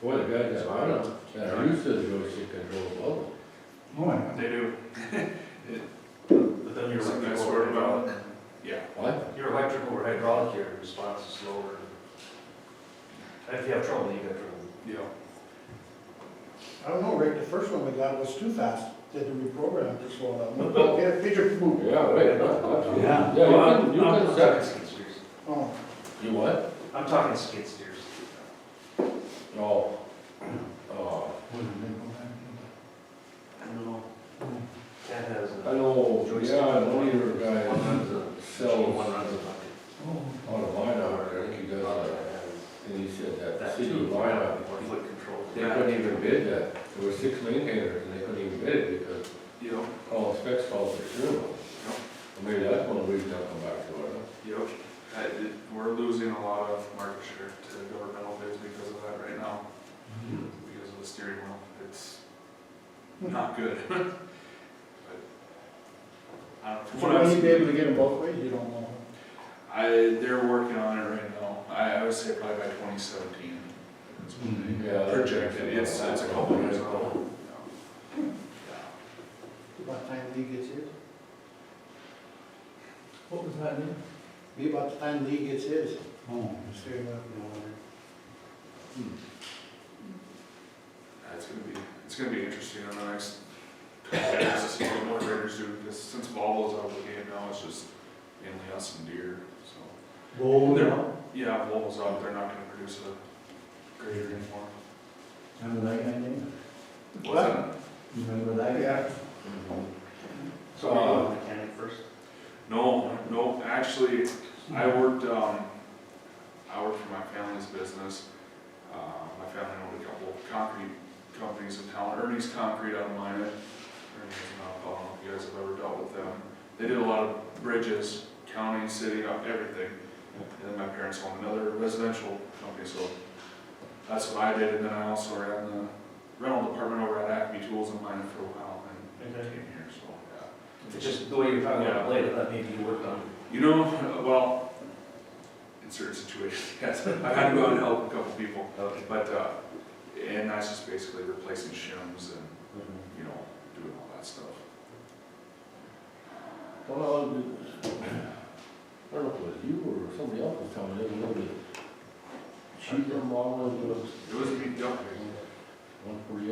Boy, the guys that run them, that are used to the joystick controls, love Oh, yeah. They do. But then your Something I electrical swear or hydraulic, Yeah. it. What? your electrical or hydraulic, your response is slower. And if you have trouble, you got trouble. Yeah. I don't know, Rick, the first one we got was too fast, they had to reprogram it to slow down. Okay, feature move. Yeah, right, no, Yeah. yeah, Well, you I'm can talking set, skid steers. Oh, you what? I'm talking skid steers. Oh, No. Cat has I a know, joystick. yeah, one of your One guys runs a sells one runs a bucket. out of mine out there, I think he does, and he said that That city too, line, one foot control. they couldn't even bid that. There were 6 maintainers and they couldn't even bid it because Yep. all the specs called for sure. Well, maybe that's one reason I'll come back to it. Yep. We're losing a lot of market share to governmental bids because of that right now, because of the steering wheel. It's not good. But, I don't know. From so what I've will you be able seen, to get them both ways, you don't know? they're working on it right now. I would say probably by 2017. That's when they Yeah. projected. It's a couple years out. About the time Lee gets his? What was that name? Be about the time Lee gets his. Oh. Steering wheel. It's gonna be interesting in the next couple of years to see what more graders do, because since Volvo's out of the game now, it's just mainly us and Deere, so. Whoa, Yeah, Volvo's out, they're not gonna produce a grader anymore. remember that guy name? What's that? You remember that guy? Yeah. So you were a mechanic first? No, actually, I worked for my family's business. My family owned a couple of concrete companies in town, Ernie's Concrete out of Minot. Ernie's in Alpha, I don't know if you guys have ever dealt with them. They did a lot of bridges, county, city, everything. And then my parents owned another residential company, so that's what I did. And then I also ran the rental department over at Acme Tools in Minot for a while, and Okay. came here, so, yeah. It's just the way you're talking about it later, that maybe you worked on. You know, well, in certain situations, yes, I had to go out and help a couple people, Okay. but, and that's just basically replacing shims and, you know, doing all that stuff. Well, I don't know if it was you or somebody else was telling me, it was a little cheaper model of the It was, yep, one for you.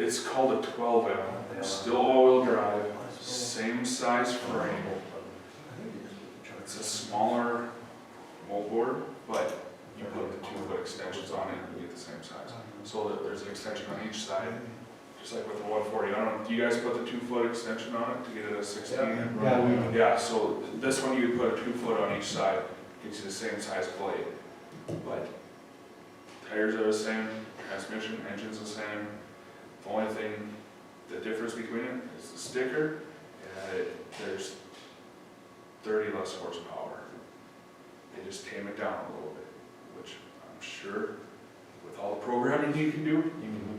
it's called a 12M, still all-wheel drive, same size frame. It's a smaller moldboard, but you put the 2-foot extensions on it and you get the same size. So that there's an extension on each side, just like with the 140. I don't know, do you guys put the 2-foot extension on it to get it a 16? Yeah, Yeah, so this one you put a 2-foot on each side, gets you the same size blade. But tires are the same, transmission, engine's the same. The only thing, the difference between it is the sticker, and there's 30 less horsepower. They just tame it down a little bit, which I'm sure with all the programming you can do,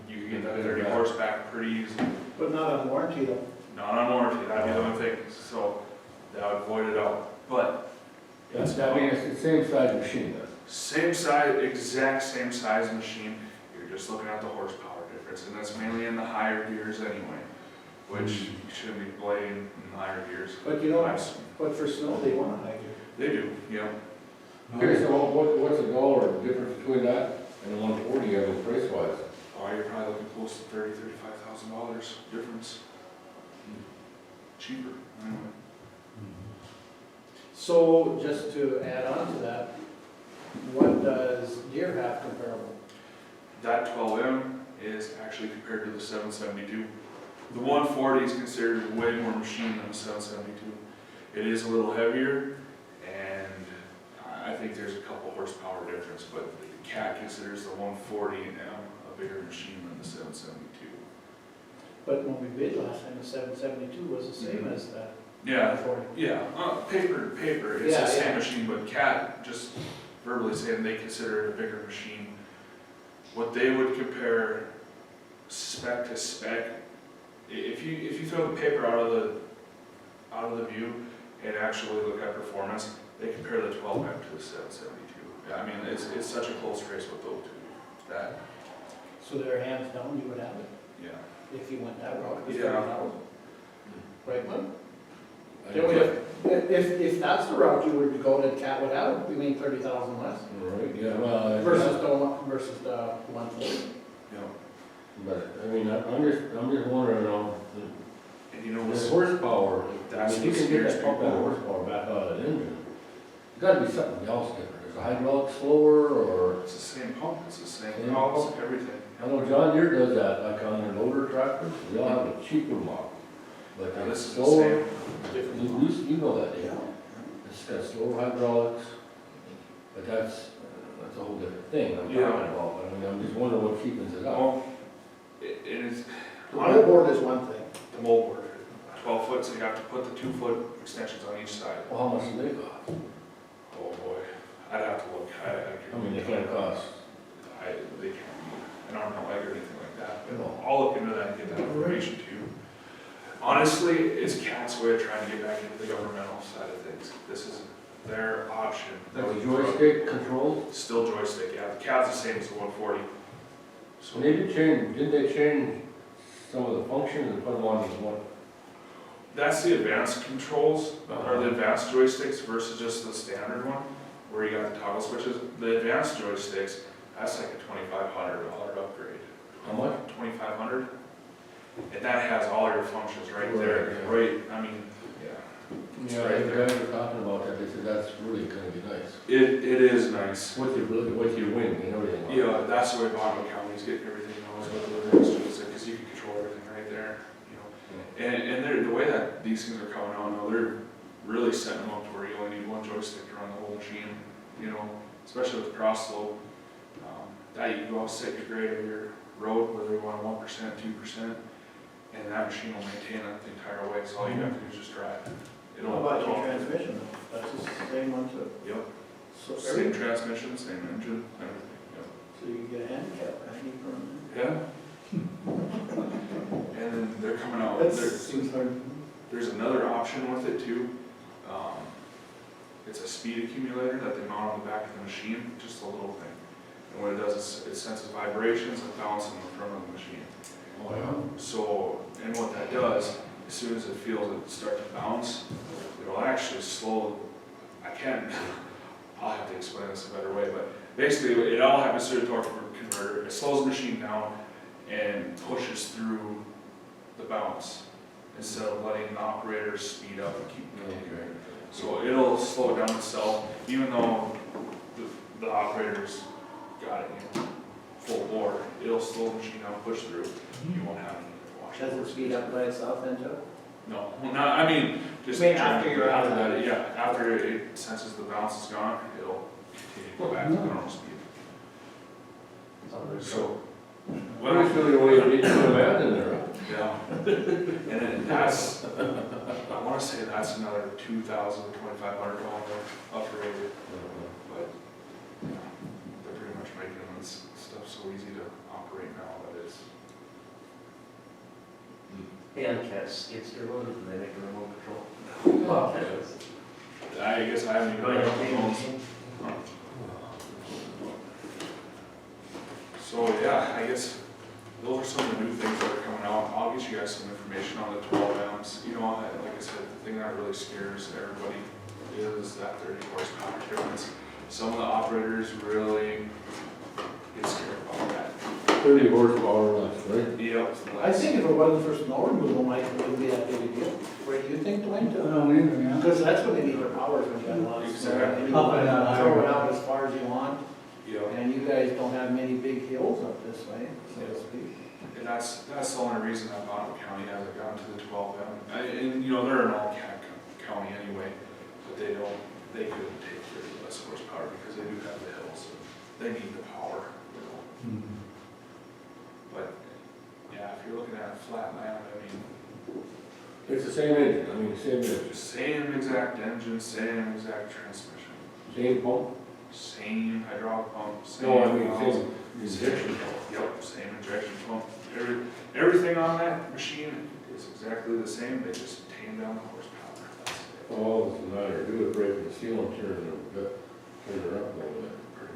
you can get that 30 horse back pretty easily. but not on warranty though. Not on warranty, that'd be the only thing, so that would void it out. But That's, that means it's the same size machine then. same size, exact same size machine, you're just looking at the horsepower difference, and that's mainly in the higher gears anyway, which you shouldn't be blading in the higher gears. But you know, Nice. but for snow, they want a high gear. They do, yeah. Okay, so what's the dollar difference between that and the 140, I mean, price wise? Oh, you're probably looking close to $35,000 difference. Cheaper, anyway. So just to add on to that, what does Deere have comparable? That 12M is actually compared to the 772. The 140 is considered way more machine than the 772. It is a little heavier, and I think there's a couple horsepower difference, but CAT considers the 140M a bigger machine than the 772. But when we bid last time, the 772 was the same as that. Yeah, 140. yeah, paper to paper, it's Yeah, the same yeah. machine, but CAT just verbally saying they consider it a bigger machine. What they would compare spec to spec, if you throw the paper out of the view and actually look at performance, they compare the 12M to the 772. Yeah, I mean, it's such a close race with those two that So their hands down, you would have it, yeah. if you went that route, it's Yeah. 30,000. Right, Mike? I Then we have, if that's the route you would go, then Cat would have, we mean 30,000 less Right, yeah, well. versus the 140. Yeah. But, I mean, I'm just wondering, And you know the what's, horsepower, That's if you what can get scares that pump that people. horsepower back out of the engine, there's gotta be something else different. Is the hydraulic slower, or, it's the same pump, it's the same Same valves, pump? everything. I know John Deere does that, like on their loader tractors, they all have a cheaper model. But Now, it's this is the slower, same. you know that, Dave. It's got slower hydraulics, but that's a whole different thing I'm talking Yeah. about. I mean, I'm just wondering what cheapens it up. Well, it is, The moldboard is one thing. the moldboard, 12 foot, so you have to put the 2 foot extensions on each side. Well, how much do they cost? Oh boy, I'd have to look, I mean, they can't cost, they can't be an arm and a leg or anything like that, you know. but I'll look into that and get that information to you. Honestly, it's CAT's way of trying to get back into the governmental side of things. This is their option. Like a joystick control? Still joystick, yeah, the CAT's the same as the 140. So didn't they change some of the functions and put them on the one? That's the advanced controls, Uh-huh. or the advanced joysticks versus just the standard one, where you got the toggle switches. The advanced joysticks, that's like a $2,500 upgrade. How much? 2,500? And that has all your functions right there, Right, right, I mean, yeah. It's Yeah, right the there. guys were talking about that, they said that's really gonna be nice. It is nice. With your wing and everything. on it. Yeah, that's the way Bottom County's getting everything now, is with the advanced joystick, because you can control everything right there, you know. And the way that these things are coming out now, they're really setting them up to where you only need one joystick to run the whole machine, you know, especially with cross slope. That you can go out, set your grade of your road, whether you want 1%, 2%, and that machine will maintain it the entire way, so all you have to do is just drive. It'll- How about your it'll- transmission? That's the same one too. Yep, So same transmission, same engine, everything, yep. So you can get a handicap, right? You can- Yeah. And then they're coming out, That there's, seems hard. there's another option with it too. It's a speed accumulator that they mount on the back of the machine, just a little thing. And what it does is it senses vibrations and bounce in the front of the machine. Oh, yeah. So, and what that does, as soon as it feels it start to bounce, it'll actually slow, I'll have to explain this a better way, but basically it all happens through the torque converter. It slows the machine down and pushes through the bounce instead of letting the operator speed up and keep continuing. So it'll slow down itself, even though the operator's got it, you know, full bore, it'll slow the machine down, push through. You won't have any wash. Does it speed up by itself then too? No, well, not, I mean, just. I mean, after you're out of that, that. yeah, after it senses the bounce is gone, it'll continue to go back to the normal speed. So, Well, well, it's really only 8 man in there, huh? yeah, and then that's, I wanna say that's another $2,000, $2,500 upgrade, but, yeah, they're pretty much making this stuff so easy to operate now that it's. And cat skid steer loader, and they make a remote control. Bobcats. I guess I haven't even. Going read to the change phones. machine. So, yeah, I guess those are some of the new things that are coming out. I'll get you guys some information on the 12 Ms. You know, like I said, the thing that really scares everybody is that 30 horsepower difference. Some of the operators really get scared about that. 30 horsepower less, right? Yep. I think if it wasn't for snow removal, Mike, it wouldn't be that big a deal. Where do you think, Dwayne? I don't either, yeah. Because that's when they need their powers, when you got a lot of snow. Exactly. And you Up and down throw it highway. out as far as you want, Yep. and you guys don't have many big hills up this way, so to speak. And that's the only reason that Bottom County hasn't gotten to the 12 M. And, you know, they're an all-cat county anyway, but they couldn't take 30 less horsepower because they do have the hills. They need the power, you know. But, yeah, if you're looking at flat land, I mean, It's the same engine, I mean, same engine, same exact engine, same exact transmission, same pump? same hydraulic pump, same. No, I mean, valves. same injection pump. Yep, same injection pump. Everything on that machine is exactly the same, they just tame down the horsepower. That's it, All that's the matter, do it break the seal and turn it up a little bit.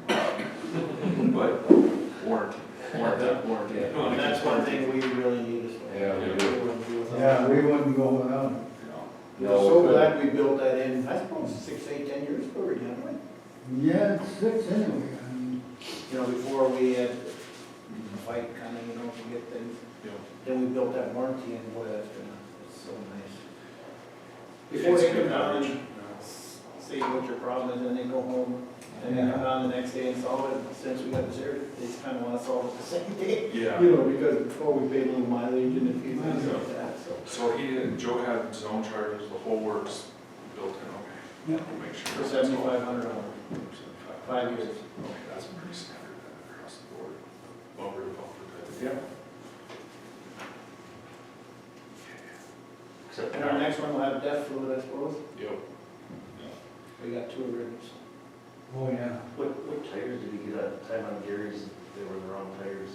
pretty much. But Warranty. And that's one thing we really need is. Yeah, we do. wouldn't do without Yeah, that. we wouldn't go without it. We're so glad we built that in, I suppose 6, 8, 10 years ago already, haven't we? Yeah, it's 6 anyway, I mean, You know, before we had a fight kind of, you know, to get things. Yeah. Then we built that warranty and boy, it's so nice. It's Before they good come down coverage. and say what your problem is, and they go home, and they come down the next day and solve it. Since we got this here, they just kind of want to solve it the same day. Yeah. You know, because before we paid a little mileage and a few things like that, so. So Joe had his own charges, the whole works built in, okay? Yeah. We'll make sure. For that's all. $7,500, 5 years. Okay, that's pretty standard then across the board. Bumper to bumper type. Yeah. Except And our next one will have death fluid, I suppose. Yep. We got 2 ribs. oh, yeah. What tires did he get at the time on Gary's? They were the wrong tires.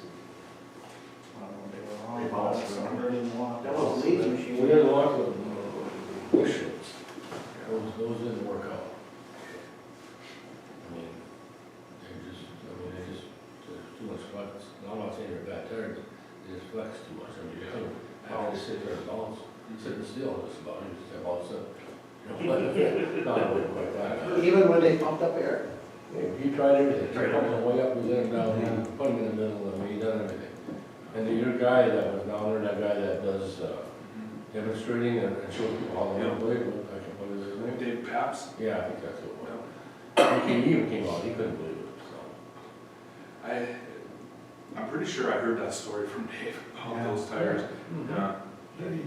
I don't know, they were They wrong. bounced around. Somewhere in the lot. That was a laser machine. We had a lot of bushes. Those didn't work out. I mean, there's too much flex. I'm not saying they're bad tires, but they just flex too much. I mean, you couldn't, I just sit there and bounce, sitting still just about, you just have all of a sudden. Not really quite that. Even when they pumped up air. He tried everything, he Tried put him way up, he let him down, he put him in the middle, I mean, he done everything. And the other guy that was down there, that guy that does demonstrating and shows people how to Yeah. play, I can't believe his name. Dave Paps. Yeah, I think that's what it was. He even came out, he couldn't believe it, so. I'm pretty sure I heard that story from Dave about Yeah. those tires. Yeah.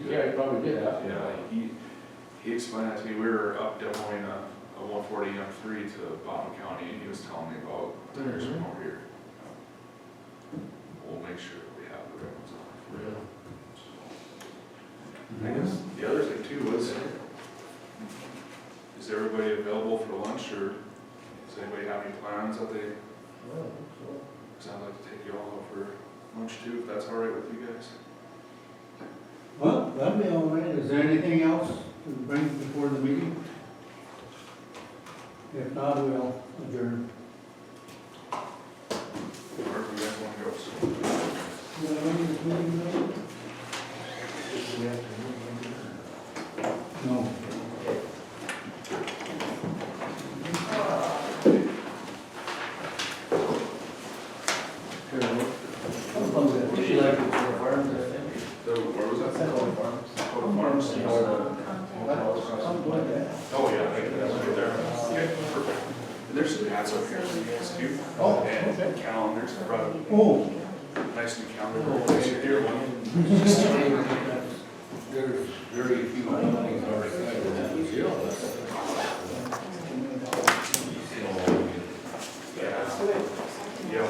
Yeah, he probably did have to. Yeah, he explained that to me. We were up demoing a 140 M3 to Bottom County, and he was telling me about tires from over here. We'll make sure that we have the right ones on. Yeah. I guess the other thing too was, is everybody available for lunch, or does anybody have any plans that they, because I'd like to take you all over lunch too, if that's all right with you guys? Well, that'd be all right. Is there anything else to bring before the meeting? If not, we'll adjourn. Wherever you guys want to go. So. Do you have any this meeting, Bill? No. Would you like to go to farms, I think? Where was that? Dakota Farms. Dakota Farms. I'm glad that. Oh, yeah, that's right there. Okay, perfect. And there's some hats up here for you guys too. Oh, And calendars, I brought a Oh, nice new calendar. Place your dear one. There's very few companies our size that have zero. Yeah. Yep.